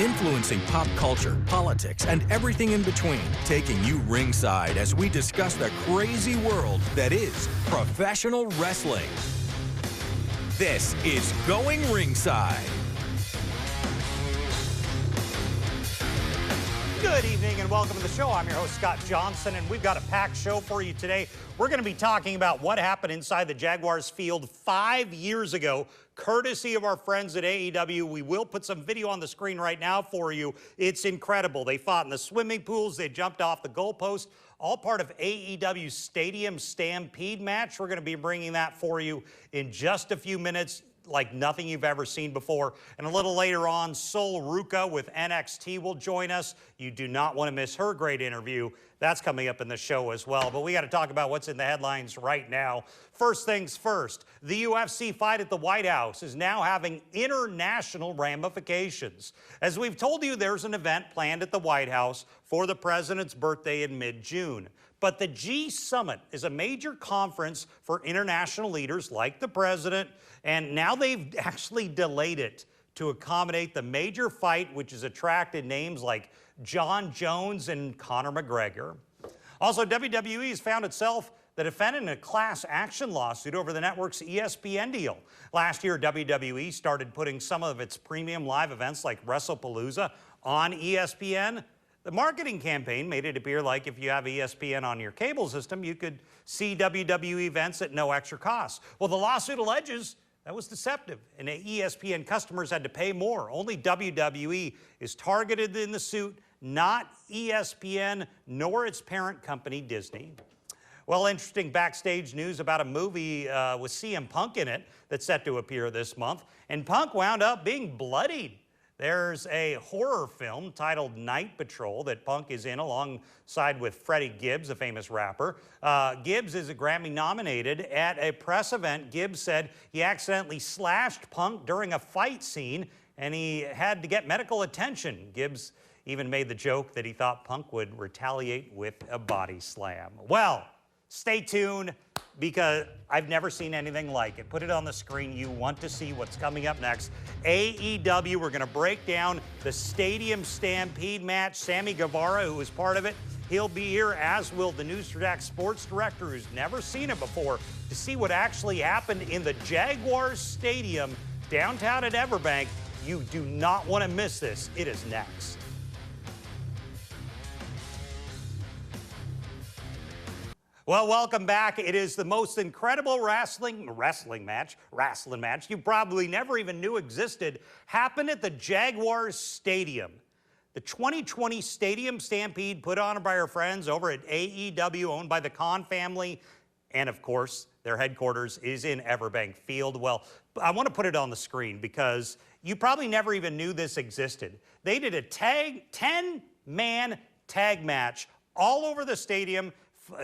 influencing pop culture, politics, and everything in between, taking you ringside as we discuss the crazy world that is professional wrestling. This is Going Ringside. Good evening and welcome to the show. I'm your host, Scott Johnson, and we've got a packed show for you today. We're going to be talking about what happened inside the Jaguars field 5 years ago, courtesy of our friends at AEW. We will put some video on the screen right now for you. It's incredible. They fought in the swimming pools. They jumped off the goalpost, all part of AEW's Stadium Stampede match. We're going to be bringing that for you in just a few minutes, like nothing you've ever seen before. And a little later on, Sol Ruca with NXT will join us. You do not want to miss her great interview. That's coming up in the show as well. But we got to talk about what's in the headlines right now. First things first, the UFC fight at the White House is now having international ramifications. As we've told you, there's an event planned at the White House for the president's birthday in mid-June. But the G Summit is a major conference for international leaders like the president, and now they've actually delayed it to accommodate the major fight, which has attracted names like John Jones and Conor McGregor. Also, WWE has found itself the defendant in a class action lawsuit over the network's ESPN deal. Last year, WWE started putting some of its premium live events like WrestlePalooza on ESPN. The marketing campaign made it appear like if you have ESPN on your cable system, you could see WWE events at no extra cost. Well, the lawsuit alleges that was deceptive, and ESPN customers had to pay more. Only WWE is targeted in the suit, not ESPN nor its parent company, Disney. Well, interesting backstage news about a movie with CM Punk in it that's set to appear this month, and Punk wound up being bloodied. There's a horror film titled Night Patrol that Punk is in alongside with Freddie Gibbs, a famous rapper. Gibbs is a Grammy nominated. At a press event, Gibbs said he accidentally slashed Punk during a fight scene and he had to get medical attention. Gibbs even made the joke that he thought Punk would retaliate with a body slam. Well, stay tuned, because I've never seen anything like it. Put it on the screen. You want to see what's coming up next. AEW, we're going to break down the Stadium Stampede match. Sammy Guevara, who was part of it, he'll be here, as will the Newsjack sports director, who's never seen it before, to see what actually happened in the Jaguars Stadium downtown at Everbank. You do not want to miss this. It is next. Well, welcome back. It is the most incredible wrestling match you probably never even knew existed, happened at the Jaguars Stadium. The 2020 Stadium Stampede, put on by our friends over at AEW, owned by the Khan family, and of course, their headquarters is in Everbank Field. Well, I want to put it on the screen because you probably never even knew this existed. They did a 10-man tag match all over the stadium,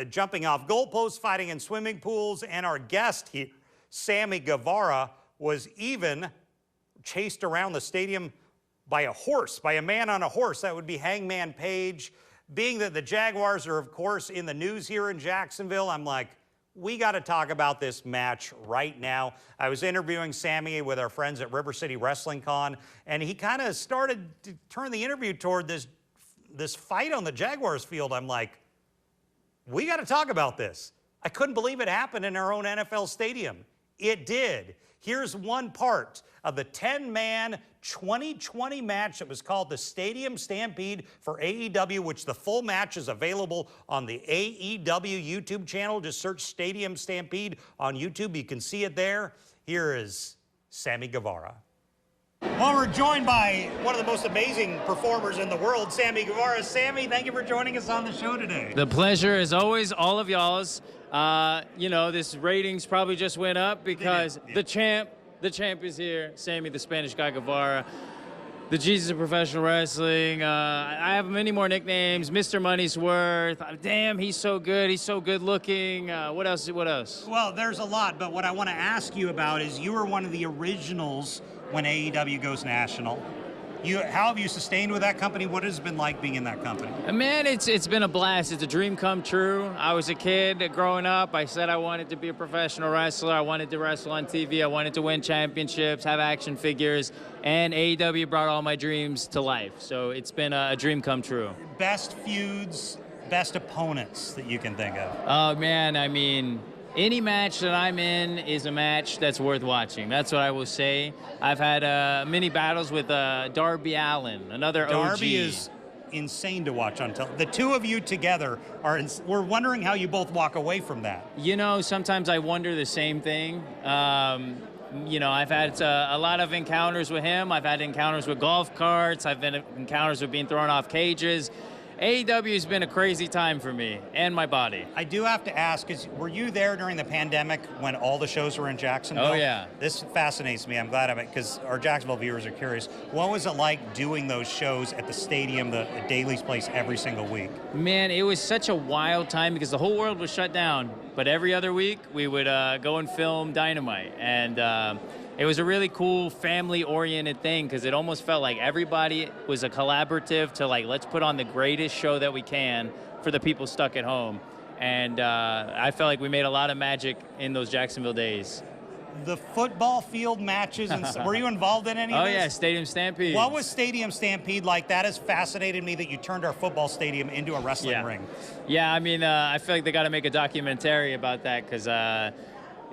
jumping off goalposts, fighting in swimming pools, and our guest here, Sammy Guevara, was even chased around the stadium by a horse, by a man on a horse. That would be Hangman Page. Being that the Jaguars are, of course, in the news here in Jacksonville, I'm like, we got to talk about this match right now. I was interviewing Sammy with our friends at River City Wrestling Con, and he kind of started to turn the interview toward this fight on the Jaguars field. I'm like, we got to talk about this. I couldn't believe it happened in our own NFL stadium. It did. Here's one part of the 10-man 2020 match that was called the Stadium Stampede for AEW, which the full match is available on the AEW YouTube channel. Just search Stadium Stampede on YouTube. You can see it there. Here is Sammy Guevara. Well, we're joined by one of the most amazing performers in the world, Sammy Guevara. Sammy, thank you for joining us on the show today. The pleasure is always all of y'all's. You know, this ratings probably just went up because the champ is here. Sammy, the Spanish guy, Guevara. The Jesus of professional wrestling. I have many more nicknames. Mr. Money's Worth. Damn, he's so good. He's so good looking. What else? Well, there's a lot, but what I want to ask you about is you were one of the originals when AEW goes national. How have you sustained with that company? What has it been like being in that company? Man, it's been a blast. It's a dream come true. I was a kid growing up. I said I wanted to be a professional wrestler. I wanted to wrestle on TV. I wanted to win championships, have action figures, and AEW brought all my dreams to life. So it's been a dream come true. Best feuds, best opponents that you can think of? Oh, man, I mean, any match that I'm in is a match that's worth watching. That's what I will say. I've had many battles with Darby Allin, another OG. Darby is insane to watch on television. The two of you together we're wondering how you both walk away from that. You know, sometimes I wonder the same thing. You know, I've had a lot of encounters with him. I've had encounters with golf carts. I've been encounters with being thrown off cages. AEW has been a crazy time for me and my body. I do have to ask, were you there during the pandemic when all the shows were in Jacksonville? Oh, yeah. This fascinates me. I'm glad of it because our Jacksonville viewers are curious. What was it like doing those shows at the stadium, the Daly's place, every single week? Man, it was such a wild time because the whole world was shut down. But every other week, we would go and film Dynamite. And it was a really cool family-oriented thing because it almost felt like everybody was a collaborative to, like, let's put on the greatest show that we can for the people stuck at home. And I felt like we made a lot of magic in those Jacksonville days. The football field matches, were you involved in any of this? Oh, yeah, Stadium Stampede. What was Stadium Stampede like? That has fascinated me that you turned our football stadium into a wrestling ring. Yeah, I mean, I feel like they got to make a documentary about that because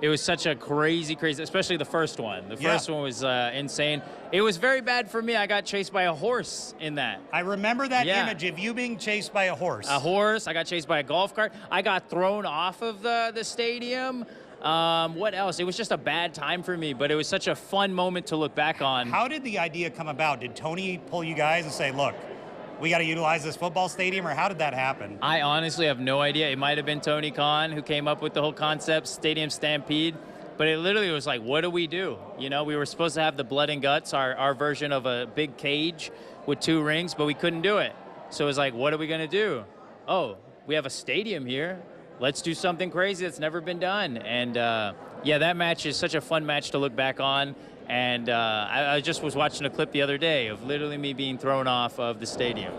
it was such a crazy, especially the first one. The first one was insane. It was very bad for me. I got chased by a horse in that. I remember that image of you being chased by a horse. A horse. I got chased by a golf cart. I got thrown off of the stadium. What else? It was just a bad time for me, but it was such a fun moment to look back on. How did the idea come about? Did Tony pull you guys and say, look, we got to utilize this football stadium, or how did that happen? I honestly have no idea. It might have been Tony Khan who came up with the whole concept, Stadium Stampede, but it literally was like, what do we do? You know, we were supposed to have the blood and guts, our version of a big cage with 2 rings, but we couldn't do it. So it was like, what are we going to do? Oh, we have a stadium here. Let's do something crazy that's never been done. And yeah, that match is such a fun match to look back on. And I just was watching a clip the other day of literally me being thrown off of the stadium.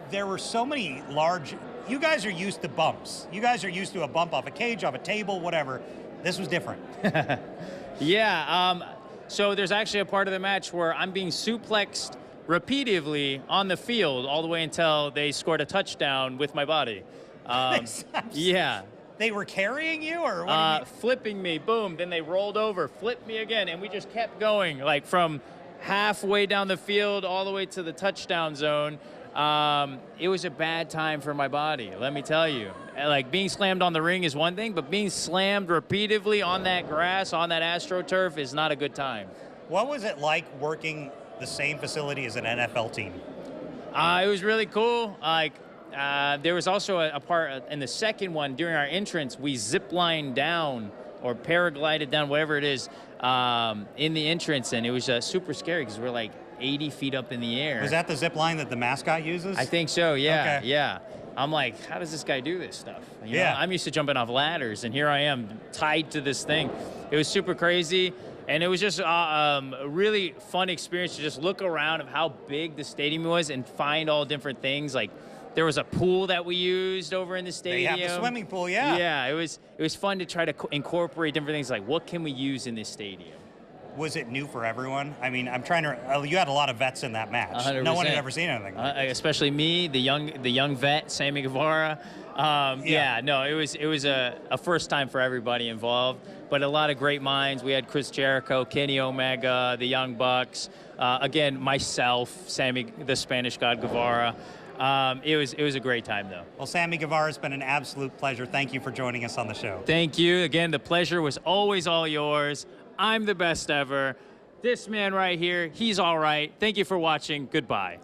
There were so many large, you guys are used to bumps. You guys are used to a bump off a cage, off a table, whatever. This was different. Yeah, so there's actually a part of the match where I'm being suplexed repeatedly on the field all the way until they scored a touchdown with my body. Yeah. They were carrying you, or what? Flipping me, boom. Then they rolled over, flipped me again, and we just kept going, like from halfway down the field all the way to the touchdown zone. It was a bad time for my body, let me tell you. Like, being slammed on the ring is one thing, but being slammed repeatedly on that grass, on that AstroTurf, is not a good time. What was it like working the same facility as an NFL team? It was really cool. Like, there was also a part in the second one, during our entrance, we zip-lined down or paraglided down, whatever it is, in the entrance, and it was super scary because we're like 80 feet up in the air. Was that the zip line that the mascot uses? I think so, yeah, okay. Yeah. I'm like, how does this guy do this stuff? You know, I'm used to jumping off ladders, and here I am tied to this thing. It was super crazy, and it was just a really fun experience to just look around of how big the stadium was and find all different things. Like, there was a pool that we used over in the stadium. They have the swimming pool, yeah. Yeah, it was fun to try to incorporate different things, like what can we use in this stadium? Was it new for everyone? I mean, I'm trying to. You had a lot of vets in that match. 100%. No one had ever seen anything like this. Especially me, the young vet, Sammy Guevara. Yeah, no, it was a first time for everybody involved, but a lot of great minds. We had Chris Jericho, Kenny Omega, the Young Bucks, again, myself, Sammy, the Spanish God Guevara. It was a great time, though. Well, Sammy Guevara, it's been an absolute pleasure. Thank you for joining us on the show. Thank you. Again, the pleasure was always all yours. I'm the best ever. This man right here, he's all right. Thank you for watching. Goodbye.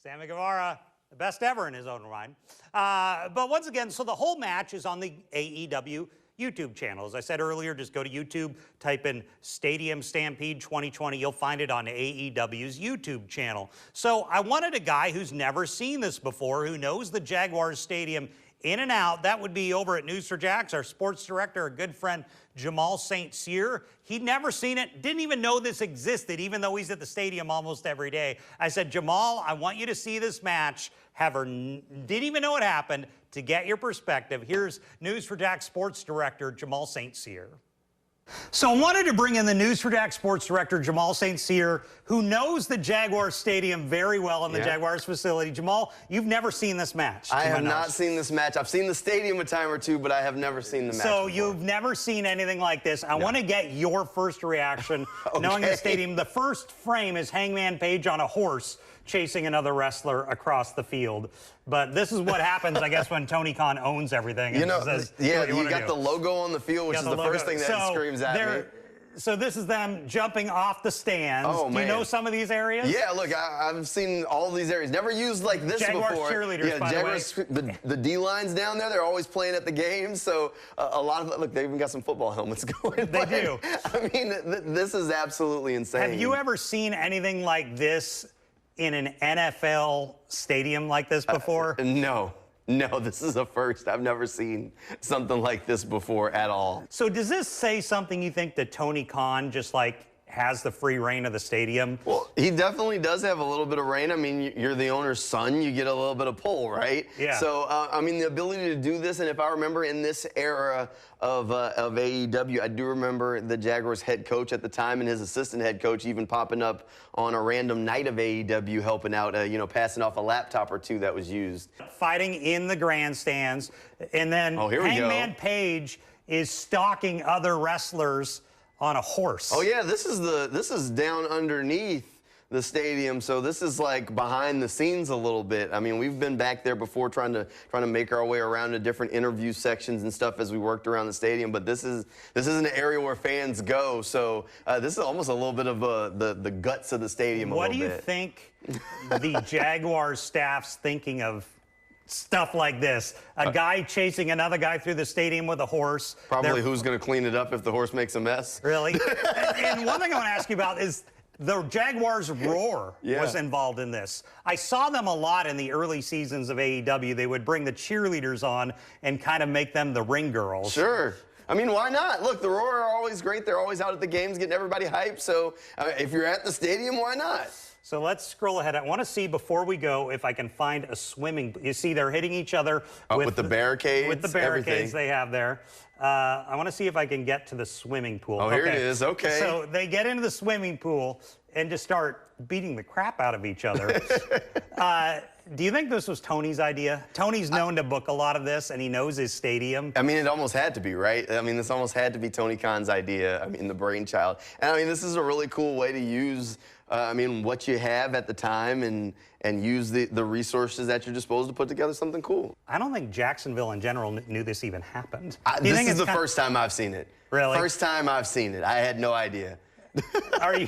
Sammy Guevara, the best ever in his own right. But once again, so the whole match is on the AEW YouTube channel. As I said earlier, just go to YouTube, type in Stadium Stampede 2020. You'll find it on AEW's YouTube channel. So I wanted a guy who's never seen this before, who knows the Jaguars Stadium in and out. That would be over at News for Jax, our sports director, a good friend, Jamal St. Cyr. He'd never seen it, didn't even know this existed, even though he's at the stadium almost every day. I said, Jamal, I want you to see this match. Didn't even know it happened. To get your perspective, here's News for Jax sports director, Jamal St. Cyr. So I wanted to bring in the News for Jax sports director, Jamal St. Cyr, who knows the Jaguars Stadium very well in the Jaguars facility. Jamal, you've never seen this match. I have not seen this match. I've seen the stadium a time or two, but I have never seen the match So before. you've never seen anything like this. I want to get your first reaction, knowing the stadium. The first frame is Hangman Page on a horse chasing another wrestler across the field. But this is what happens, I guess, when Tony Khan owns everything. And says, you got the logo on the field, which is the first thing that screams at me. So this is them jumping off the stands. Oh, Do you know some of these areas? Yeah, look, I've seen all these areas. Never used like this Jaguars before. Cheerleaders, by the way. The D-lines down there, they're always playing at the games. So a lot of, look, they even got some football helmets going. They do. I mean, this is absolutely insane. Have you ever seen anything like this in an NFL stadium like this before? No. No, this is a first. I've never seen something like this before at all. So does this say something you think that Tony Khan just like has the free reign of the stadium? Well, he definitely does have a little bit of reign. I mean, you're the owner's son. You get a little bit of pull, right? Yeah. So, I mean, the ability to do this, and if I remember in this era of AEW, I do remember the Jaguars head coach at the time and his assistant head coach even popping up on a random night of AEW, helping out, passing off a laptop or two that was used. Fighting in the grandstands, and then Hangman Page is stalking other wrestlers on a horse. Oh yeah, this is down underneath the stadium, so this is like behind the scenes a little bit. I mean, we've been back there before trying to make our way around to different interview sections and stuff as we worked around the stadium, but this is an area where fans go, so this is almost a little bit of the guts of the stadium. What do you think the Jaguars staff's thinking of stuff like this? A guy chasing another guy through the stadium with a horse. Probably who's going to clean it up if the horse makes a mess. Really? and one thing I want to ask you about is the Jaguars Roar was involved in this. I saw them a lot in the early seasons of AEW. They would bring the cheerleaders on and kind of make them the ring girls. Sure. I mean, why not? Look, the Roar are always great. They're always out at the games getting everybody hyped. So if you're at the stadium, why not? So let's scroll ahead. I want to see, before we go, if I can find a swimming. You see, they're hitting each other with the barricades. With the barricades they have there. I want to see if I can get to the swimming pool. Oh, here it is. Okay. So they get into the swimming pool and just start beating the crap out of each other. Do you think this was Tony's idea? Tony's known to book a lot of this, and he knows his stadium. I mean, it almost had to be, right? I mean, this almost had to be Tony Khan's idea. I mean, the brainchild. And I mean, this is a really cool way to use, what you have at the time and use the resources at your disposal to put together something cool. I don't think Jacksonville in general knew this even happened. This is the first time I've seen it. Really? First time I've seen it. I had no idea. Are you?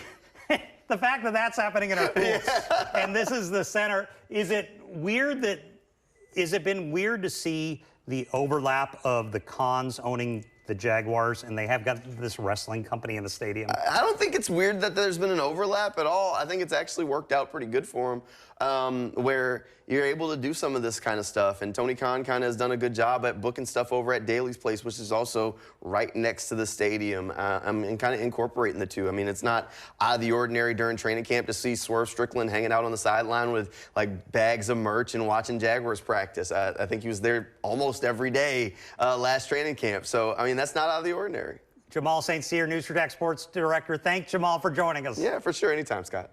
The fact that that's happening in our pool, and this is the center, is it been weird to see the overlap of the Khans owning the Jaguars, and they have got this wrestling company in the stadium? I don't think it's weird that there's been an overlap at all. I think it's actually worked out pretty good for them, where you're able to do some of this kind of stuff. And Tony Khan kind of has done a good job at booking stuff over at Daly's place, which is also right next to the stadium, and kind of incorporating the two. I mean, it's not out of the ordinary during training camp to see Swerve Strickland hanging out on the sideline with like bags of merch and watching Jaguars practice. I think he was there almost every day last training camp. So, I mean, that's not out of the ordinary. Jamal St. Cyr, News for Jax Sports Director. Thanks, Jamal, for joining us. Yeah, for sure. Anytime, Scott.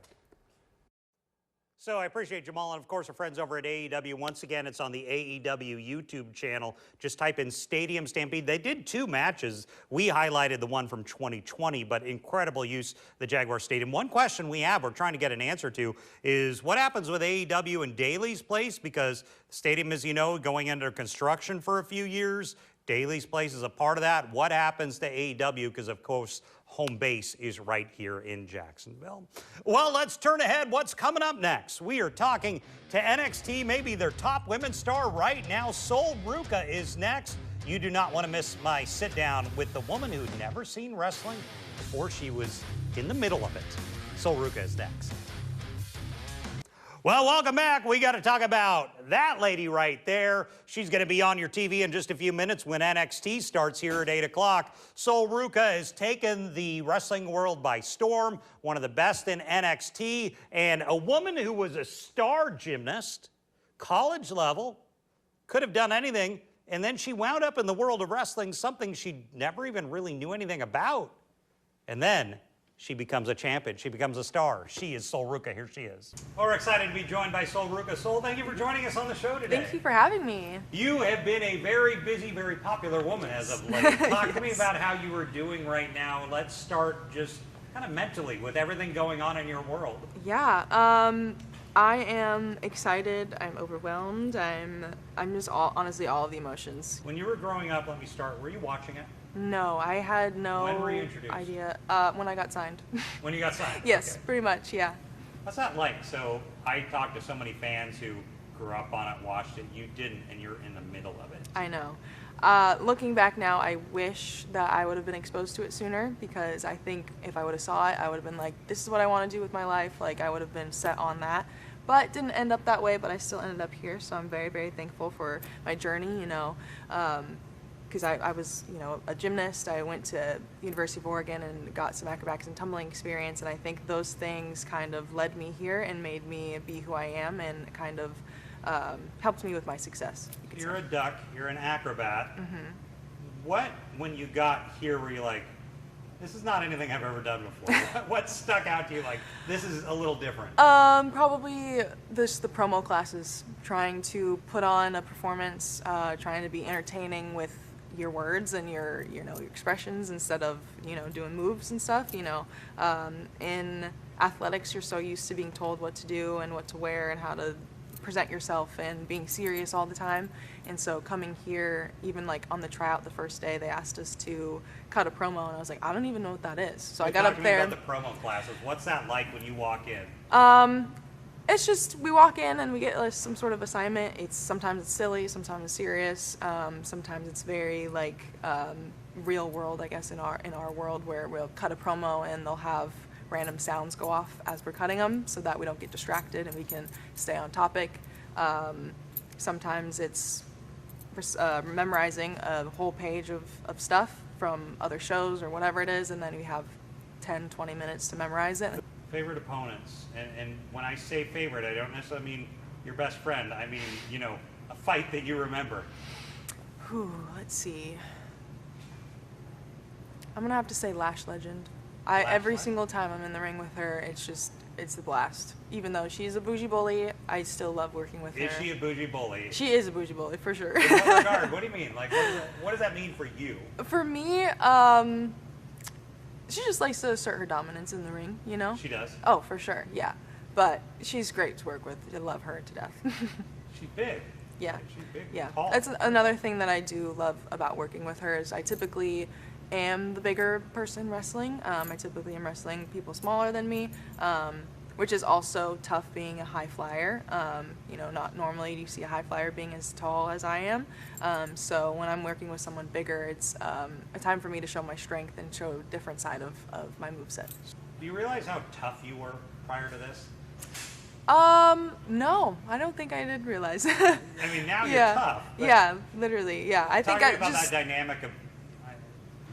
So I appreciate Jamal and, of course, our friends over at AEW. Once again, it's on the AEW YouTube channel. Just type in Stadium Stampede. They did 2 matches. We highlighted the one from 2020, but incredible use of the Jaguar Stadium. One question we're trying to get an answer to, is what happens with AEW and Daly's place? Because the stadium, as you know, going under construction for a few years. Daly's place is a part of that. What happens to AEW? Because, of course, home base is right here in Jacksonville. Well, let's turn ahead. What's coming up next? We are talking to NXT, maybe their top women's star right now. Sol Ruca is next. You do not want to miss my sit down with the woman who'd never seen wrestling before she was in the middle of it. Sol Ruca is next. Well, welcome back. We got to talk about that lady right there. She's going to be on your TV in just a few minutes when NXT starts here at 8 o'clock. Sol Ruca has taken the wrestling world by storm, one of the best in NXT, and a woman who was a star gymnast, college level, could have done anything, and then she wound up in the world of wrestling, something she never even really knew anything about. And then she becomes a champion. She becomes a star. She is Sol Ruca. Here she is. Well, we're excited to be joined by Sol Ruca. Sol, thank you for joining us on the show today. Thank you for having me. You have been a very busy, very popular woman as of late. Talk to me about how you are doing right now. Let's start just kind of mentally with everything going on in your world. Yeah, I am excited. I'm overwhelmed. I'm just honestly all of the emotions. When you were growing up, let me start. Were you watching it? No, I had no When were you introduced? idea. When I got signed. When you got signed? Yes, Okay. pretty much, yeah. What's that like? So I talked to so many fans who grew up on it, watched it. You didn't, and you're in the middle of it. I know. Looking back now, I wish that I would have been exposed to it sooner, because I think if I would have saw it, I would have been like, this is what I want to do with my life. Like, I would have been set on that. But it didn't end up that way, but I still ended up here, so I'm very, very thankful for my journey, you know. Because I was, you know, a gymnast. I went to University of Oregon and got some acrobatics and tumbling experience, and I think those things kind of led me here and made me be who I am, and kind of helped me with my success. You're a duck. You're an acrobat. Mm-hmm. What, when you got here, were you like, this is not anything I've ever done before? What stuck out to you like, this is a little different? Probably the promo classes, trying to put on a performance, trying to be entertaining with your words and your expressions instead of, you know, doing moves and stuff, you know. In athletics, you're so used to being told what to do and what to wear and how to present yourself and being serious all the time. And so coming here, even like on the tryout the first day, they asked us to cut a promo, and I was like, I don't even know what that is. So I got up there. Talk to me about the promo classes. What's that like when you walk in? It's just, we walk in and we get like, some sort of assignment. Sometimes it's silly, sometimes it's serious, sometimes it's very like real world, I guess, in our world, where we'll cut a promo and they'll have random sounds go off as we're cutting them, so that we don't get distracted and we can stay on topic. Sometimes it's memorizing a whole page of stuff from other shows or whatever it is, and then we have 10-20 minutes to memorize it. Favorite opponents, and when I say favorite, I don't necessarily mean your best friend. I mean, you know, a fight that you remember. Let's see. I'm gonna have to say Lash Legend. Every single time I'm in the ring with her, it's the blast. Even though she's a bougie bully, I still love working with her. Is she a bougie bully? She is a bougie bully, for sure. In what regard? What do you mean? Like, what does that mean for you? For me, she just likes to assert her dominance in the ring, you know? She does? Oh, for sure, yeah. But she's great to work with. I love her to death. She's big. Yeah. She's big. Yeah. Tall. That's another thing that I do love about working with her is I typically am the bigger person wrestling. I typically am wrestling people smaller than me, which is also tough being a high flyer. You know, not normally do you see a high flyer being as tall as I am. So when I'm working with someone bigger, it's a time for me to show my strength and show a different side of my moveset. Do you realize how tough you were prior to this? No, I don't think I did realize. I mean, now you're tough. Yeah, literally, yeah. I think Talk about that dynamic of,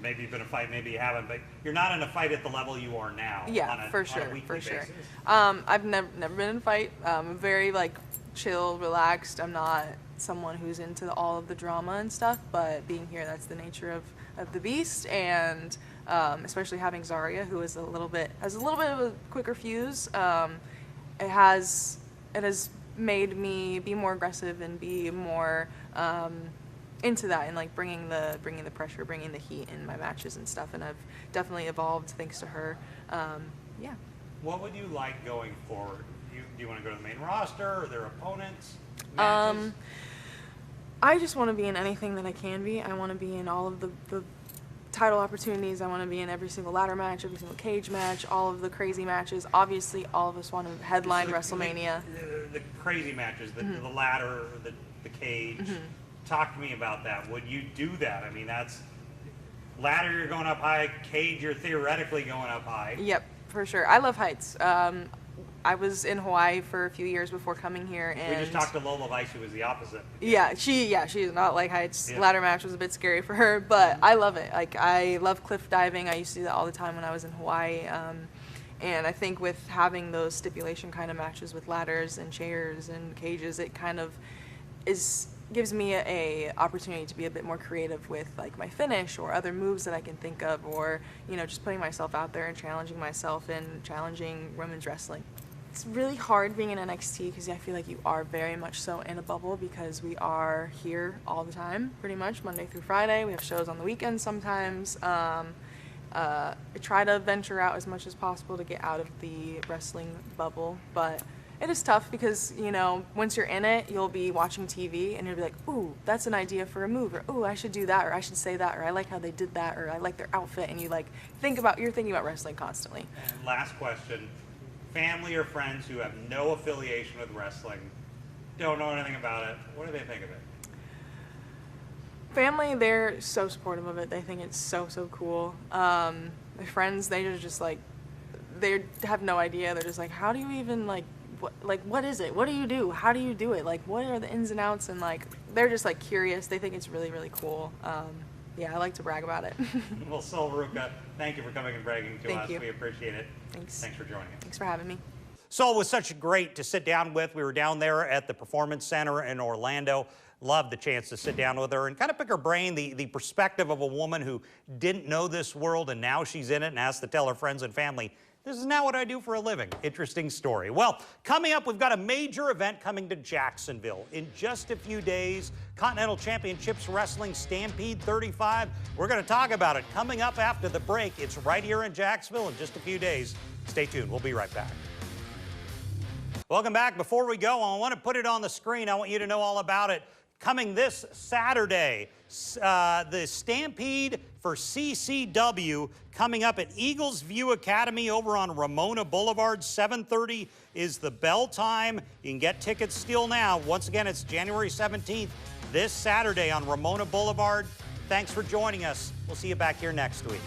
maybe you've been in a fight, maybe you haven't, but you're not in a fight at the level you are now. Yeah, for sure, on a weekly basis. I've never been in a fight. I'm very like chill, relaxed. I'm not someone who's into all of the drama and stuff, but being here, that's the nature of the beast, and especially having Zarya, who is has a little bit of a quicker fuse. It has made me be more aggressive and be more into that, and like bringing the pressure, bringing the heat in my matches and stuff. And I've definitely evolved thanks to her. Yeah. What would you like going forward? Do you want to go to the main roster? Are there opponents? Matches? I just want to be in anything that I can be. I want to be in all of the title opportunities. I want to be in every single ladder match, every single cage match, all of the crazy matches. Obviously, all of us want to headline WrestleMania. The crazy matches, the ladder, the cage. Mm-hmm. Talk to me about that. Would you do that? I mean, that's ladder, you're going up high. Cage, you're theoretically going up high. Yep, for sure. I love heights. I was in Hawaii for a few years before coming here, and We just talked to Lola Weiss, who was the opposite. Yeah, she is not like heights. Yeah. Ladder match was a bit scary for her, but I love it. Like, I love cliff diving. I used to do that all the time when I was in Hawaii. And I think with having those stipulation kind of matches with ladders and chairs and cages, it kind of gives me a opportunity to be a bit more creative with like my finish or other moves that I can think of, or just putting myself out there and challenging myself and challenging women's wrestling. It's really hard being in NXT because I feel like you are very much so in a bubble, because we are here all the time, pretty much Monday through Friday. We have shows on the weekends sometimes. I try to venture out as much as possible to get out of the wrestling bubble, but it is tough because, once you're in it, you'll be watching TV and you'll be like, ooh, that's an idea for a move, or ooh, I should do that, or I should say that, or I like how they did that, or I like their outfit, and you're thinking about wrestling constantly. And last question, family or friends who have no affiliation with wrestling, don't know anything about it, what do they think of it? Family, they're so supportive of it. They think it's so cool. My friends, they're just like, they have no idea. They're just like, how do you even what is it? What do you do? How do you do it? Like, what are the ins and outs? And they're just curious. They think it's really cool. Yeah, I like to brag about it. Well, Sol Ruca, thank you for coming and bragging to us. Thank you. We appreciate it. Thanks. Thanks for joining us. Thanks for having me. Sol was such great to sit down with. We were down there at the Performance Center in Orlando. Loved the chance to sit down with her and kind of pick her brain, the perspective of a woman who didn't know this world and now she's in it and has to tell her friends and family, this is now what I do for a living. Interesting story. Well, coming up, we've got a major event coming to Jacksonville in just a few days. Continental Championships Wrestling Stampede 35. We're going to talk about it coming up after the break. It's right here in Jacksonville in just a few days. Stay tuned. We'll be right back. Welcome back. Before we go, I want to put it on the screen. I want you to know all about it. Coming this Saturday, the Stampede for CCW coming up at Eagles View Academy over on Ramona Boulevard. 7:30 is the bell time. You can get tickets still now. Once again, it's January 17th, this Saturday on Ramona Boulevard. Thanks for joining us. We'll see you back here next week.